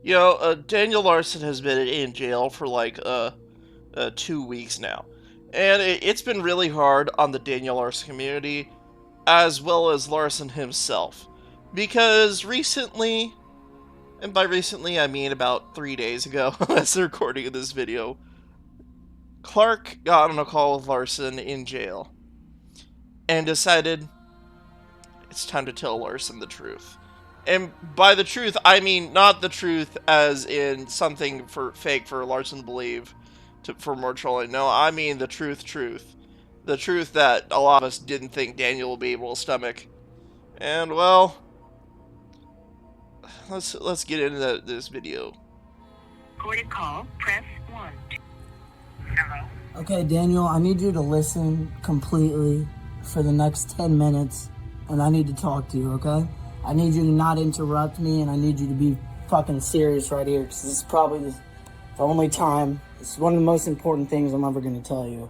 Daniel Larson has been in jail for like 2 weeks now, and it's been really hard on the Daniel Larson community as well as Larson himself, because recently, and by recently I mean about 3 days ago, as the recording of this video, Clark got on a call with Larson in jail and decided it's time to tell Larson the truth. And by the truth, I mean not the truth as in something for fake for Larson to believe for more trolling. No, I mean the truth. The truth that a lot of us didn't think Daniel would be able to stomach. And well, let's get into this video. Recorded call, press 1. Hello? Okay, Daniel, I need you to listen completely for the next 10 minutes, and I need to talk to you, okay? I need you to not interrupt me, and I need you to be fucking serious right here, because this is probably the only time, it's one of the most important things I'm ever going to tell you.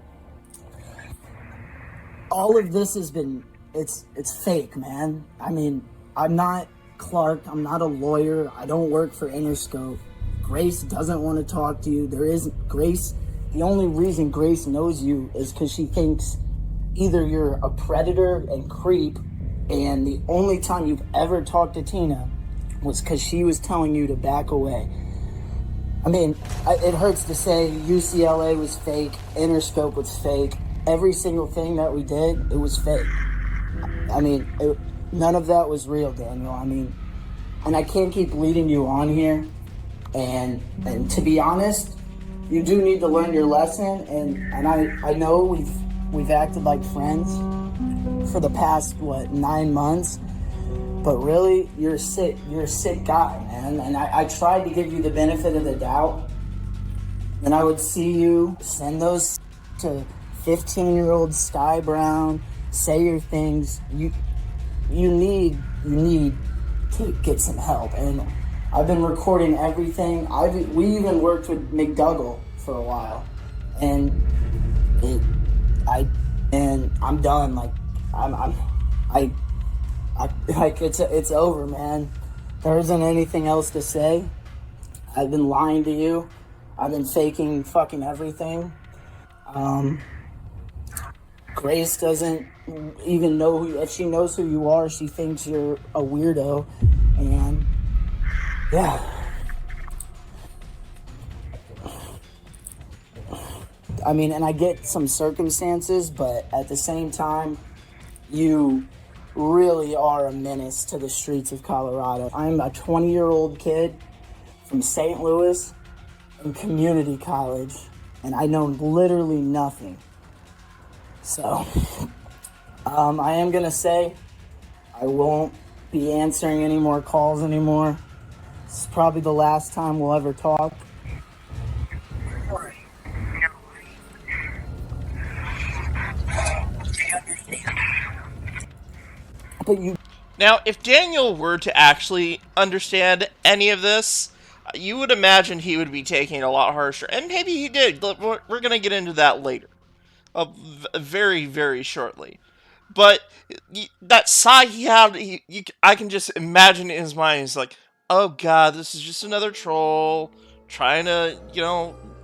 All of this has been, it's fake, man. I mean, I'm not Clark, I'm not a lawyer, I don't work for Interscope. Grace doesn't want to talk to you. The only reason Grace knows you is because she thinks either you're a predator and creep, and the only time you've ever talked to Tina was because she was telling you to back away. I mean, it hurts to say UCLA was fake, Interscope was fake. Every single thing that we did, it was fake. I mean, none of that was real, Daniel. I mean, and I can't keep leading you on here. And to be honest, you do need to learn your lesson. And I know we've acted like friends for the past 9 months, but really you're a sick guy, man. And I tried to give you the benefit of the doubt. And I would see you send those to 15-year-old Sky Brown, say your things. You need to get some help. And I've been recording everything. We even worked with McDougall for a while, and I'm done. Like it's over, man. There isn't anything else to say. I've been lying to you. I've been faking fucking everything. Grace doesn't even know if she knows who you are, she thinks you're a weirdo, and yeah. I mean, and I get some circumstances, but at the same time, you really are a menace to the streets of Colorado. I'm a 20-year-old kid from St. Louis in community college, and I know literally nothing. So, I am going to say I won't be answering any more calls anymore. This is probably the last time we'll ever talk. But you... Now, if Daniel were to actually understand any of this, you would imagine he would be taking it a lot harsher. And maybe he did. We're going to get into that later. Very, very shortly. But that sigh he had, I can just imagine in his mind, he's like, oh god, this is just another troll trying to,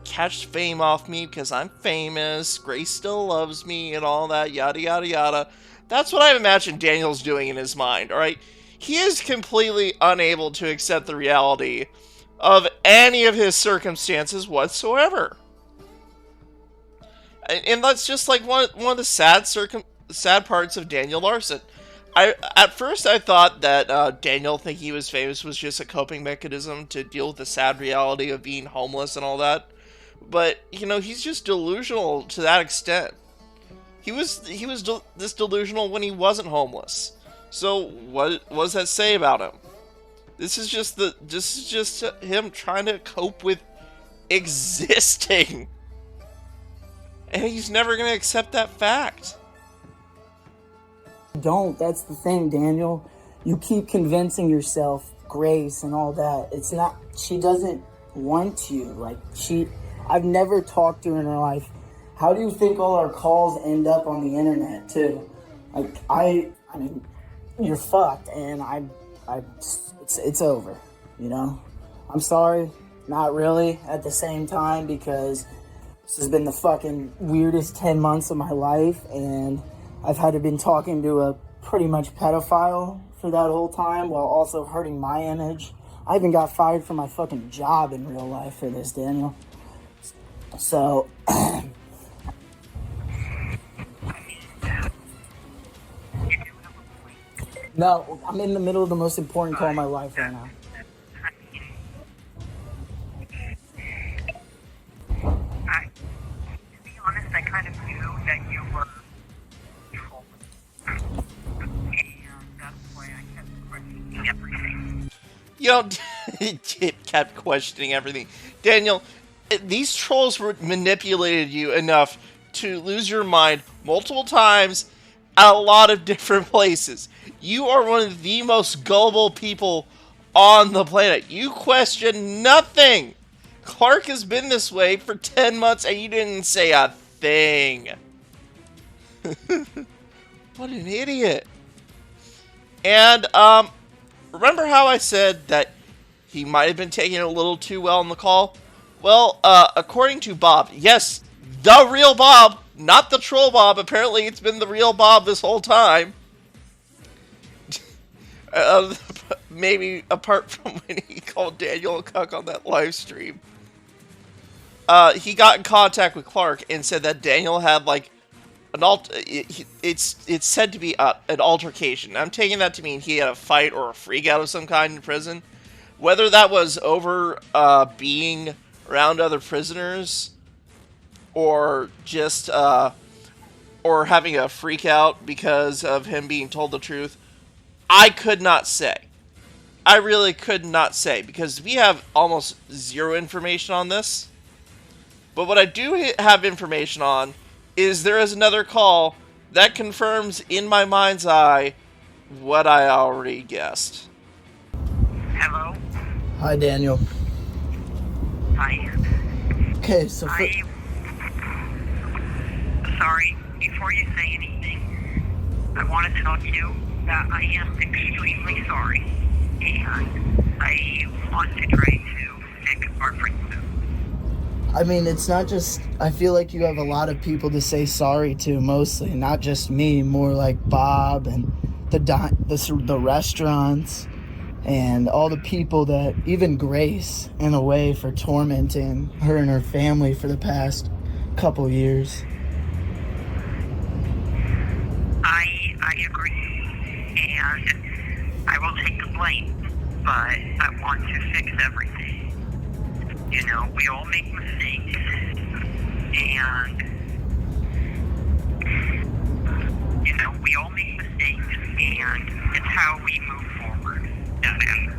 catch fame off me because I'm famous, Grace still loves me, and all that, yada yada yada. That's what I imagine Daniel's doing in his mind, alright? He is completely unable to accept the reality of any of his circumstances whatsoever. And that's just like one of the sad parts of Daniel Larson. At first I thought that Daniel thinking he was famous was just a coping mechanism to deal with the sad reality of being homeless and all that. But he's just delusional to that extent. He was this delusional when he wasn't homeless. So what does that say about him? This is just him trying to cope with existing. And he's never going to accept that fact. Don't. That's the thing, Daniel. You keep convincing yourself, Grace and all that. It's not, she doesn't want you. I've never talked to her in her life. How do you think all our calls end up on the internet, too? I mean, you're fucked, and it's over, I'm sorry. Not really at the same time, because this has been the fucking weirdest 10 months of my life, and I've had to been talking to a pretty much pedophile for that whole time while also hurting my image. I even got fired from my fucking job in real life for this, Daniel. So, no, I'm in the middle of the most important call of my life right now. To be honest, I kind of knew that you were trolling. And that's why I kept questioning everything. You know, it kept questioning everything. Daniel, these trolls manipulated you enough to lose your mind multiple times at a lot of different places. You are one of the most gullible people on the planet. You question nothing. Clark has been this way for 10 months and you didn't say a thing. What an idiot. And, remember how I said that he might have been taking it a little too well in the call? Well, according to Bob, yes, the real Bob, not the troll Bob. Apparently, it's been the real Bob this whole time. Maybe apart from when he called Daniel a cuck on that live stream. He got in contact with Clark and said that Daniel had like it's said to be an altercation. I'm taking that to mean he had a fight or a freak out of some kind in prison. Whether that was over being around other prisoners or just or having a freak out because of him being told the truth, I could not say. I really could not say because we have almost zero information on this. But what I do have information on is there is another call that confirms in my mind's eye what I already guessed. Hello? Hi, Daniel. Hi. Okay, so Sorry, before you say anything, I want to tell you that I am extremely sorry, and I want to try to fix our friendship. I mean, it's not just, I feel like you have a lot of people to say sorry to, mostly, not just me, more like Bob and the restaurants and all the people that, even Grace, in a way, for tormenting her and her family for the past couple years. I agree, and I will take the blame, but I want to fix everything. You know, we all make mistakes, and, you know, we all make mistakes, and it's how we move forward that matters,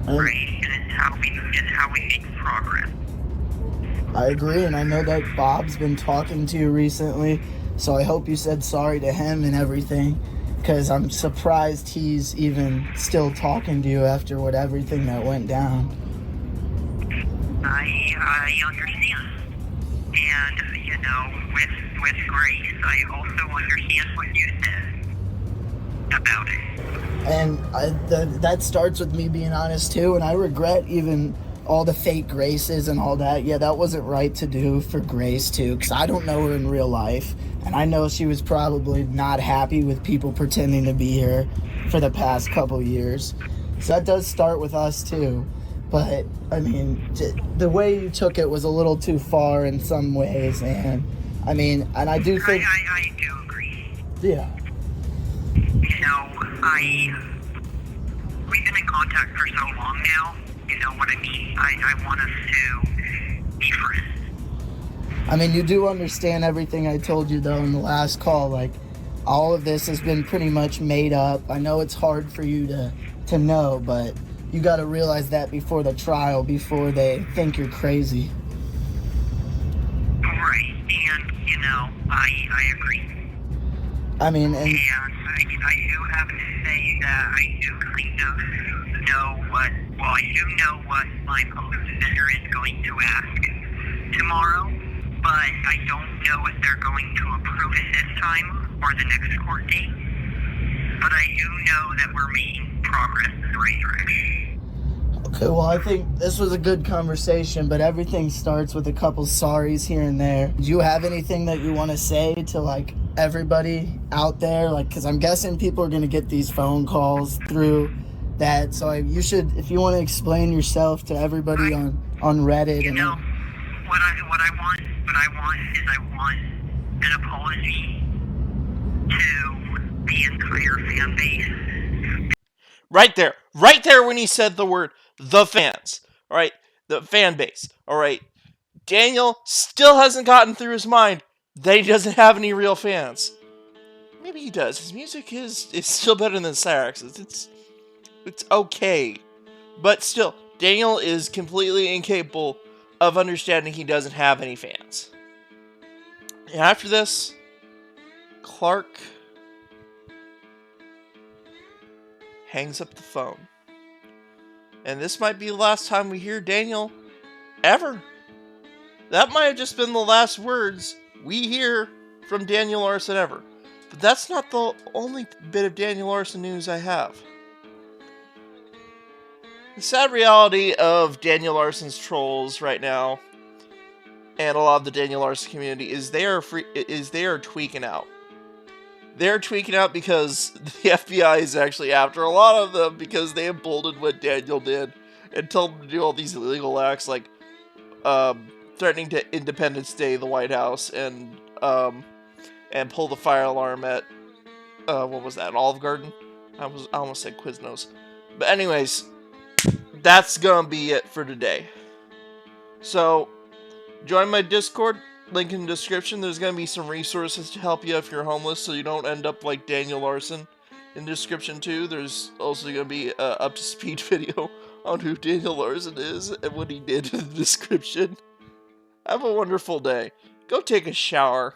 right? And it's how we make progress. I agree, and I know that Bob's been talking to you recently, so I hope you said sorry to him and everything, because I'm surprised he's even still talking to you after everything that went down. I understand. And, you know, with Grace, I also understand what you said about it. And that starts with me being honest, too, and I regret even all the fake Graces and all that. Yeah, that wasn't right to do for Grace, too, because I don't know her in real life, and I know she was probably not happy with people pretending to be her for the past couple years. So that does start with us, too. But, I mean, the way you took it was a little too far in some ways, and, I mean, and I do think... I do agree. Yeah. You know, we've been in contact for so long now, you know what I mean? I want us to be friends. I mean, you do understand everything I told you, though, in the last call. Like, all of this has been pretty much made up. I know it's hard for you to know, but you got to realize that before the trial, before they think you're crazy. Right, and, you know, I agree. I mean, and I do have to say that I do kind of know I do know what my public defender is going to ask tomorrow, but I don't know if they're going to approve it this time or the next court date. But I do know that we're making progress in the right direction. Okay, well, I think this was a good conversation, but everything starts with a couple sorries here and there. Do you have anything that you want to say to, like, everybody out there? Like, because I'm guessing people are going to get these phone calls through that. So you should, if you want to explain yourself to everybody on Reddit. You And know, what I want an apology to the entire fan base. Right there when he said the word the fans, all right, the fan base, all right. Daniel still hasn't gotten through his mind that he doesn't have any real fans. Maybe he does. His music is still better than Cyrex's. It's okay, but still, Daniel is completely incapable of understanding he doesn't have any fans. And after this, Clark hangs up the phone. And this might be the last time we hear Daniel ever. That might have just been the last words we hear from Daniel Larson ever. But that's not the only bit of Daniel Larson news I have. The sad reality of Daniel Larson's trolls right now, and a lot of the Daniel Larson community, is they are tweaking out. They're tweaking out because the FBI is actually after a lot of them because they emboldened what Daniel did and told him to do all these illegal acts like threatening to Independence Day the White House and pull the fire alarm at what was that, Olive Garden? I almost said Quiznos. But anyways, that's gonna be it for today. So join my Discord, link in the description. There's gonna be some resources to help you if you're homeless so you don't end up like Daniel Larson. In the description too, there's also gonna be a up to speed video on who Daniel Larson is and what he did in the description. Have a wonderful day. Go take a shower.